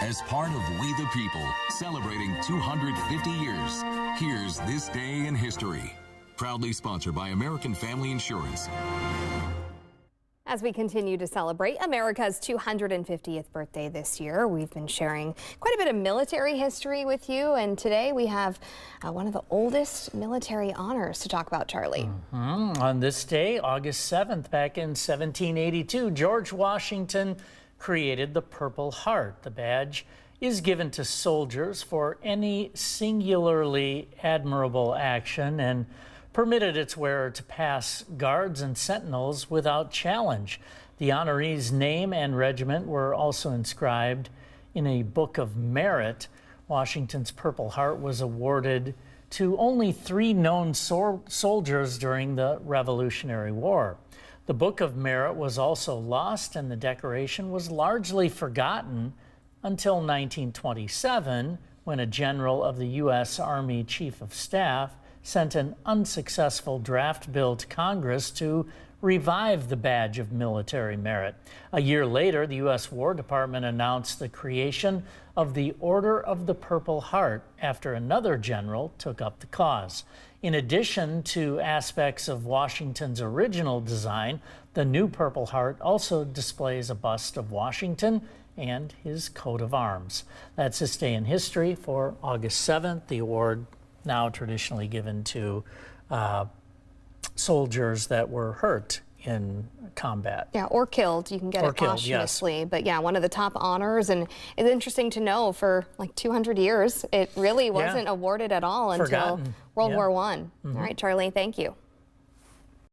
As part of We the People, celebrating 250 years, here's This Day in History. Proudly sponsored by American Family Insurance. As we continue to celebrate America's 250th birthday this year, we've been sharing quite a bit of military history with you, and today we have one of the oldest military honors to talk about, Charlie. On this day, August 7th, back in 1782, George Washington created the Purple Heart. The badge is given to soldiers for any singularly admirable action and permitted its wearer to pass guards and sentinels without challenge. The honoree's name and regiment were also inscribed in a book of merit. Washington's Purple Heart was awarded to only 3 known soldiers during the Revolutionary War. The Book of Merit was also lost, and the decoration was largely forgotten until 1927, when a general of the U.S. Army Chief of Staff sent an unsuccessful draft bill to Congress to revive the badge of military merit. A year later, the U.S. War Department announced the creation of the Order of the Purple Heart after another general took up the cause. In addition to aspects of Washington's original design, the new Purple Heart also displays a bust of Washington and his coat of arms. That's This Day in History for August 7th, the award now traditionally given to soldiers that were hurt in combat. Yeah, or killed. You can get it posthumously. Yes. But yeah, one of the top honors, and it's interesting to know for like 200 years, it really wasn't awarded at all until World War I. All right, Charlie, thank you.